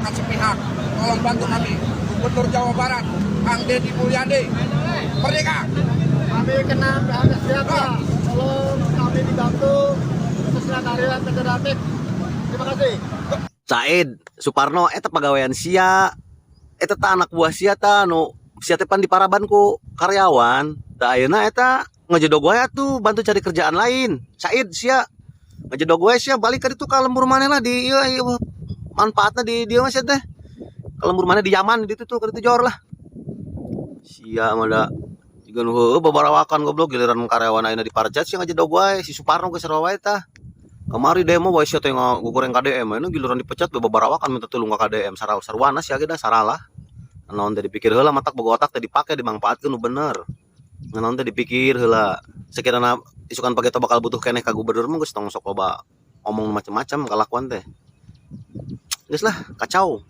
akan sepihak. Tolong bantu kami, Gubernur Jawa Barat, Kang Deddy Mulyadi. Merdeka! Kami kena PHK siapa? Tolong kami dibantu khususnya karyawan federatif. Terima kasih. Said Suparno eta pegawaian sia, eta anak buah sia sia teh pan di Parabanku karyawan. Da ayeuna eta ngejedog wae tuh bantu cari kerjaan lain. Said sia ngejedog wae sia balik ka ditu ka lembur maneh lah di ieu manfaatna di dieu mah sia teh. Ka lembur maneh di Yaman di ditu tuh ka ditu jor lah. Sia mah da jiga nu heueuh babarawakan goblok giliran karyawan ayeuna di Parjat sia ngejedog wae si Suparno geus sarua wae tah. Kamari demo wae sia teh ngagoreng KDM anu giliran dipecat babarawakan minta tulung ka KDM sarwana sia ge da saralah. Naon teh dipikir heula matak boga otak teh dipake dimanfaatkeun nu bener. Naon teh dipikir heula sekirana isukan page teh bakal butuh keneh ka gubernur mah geus tong sok loba omong macam-macam kalakuan teh. Geus lah kacau.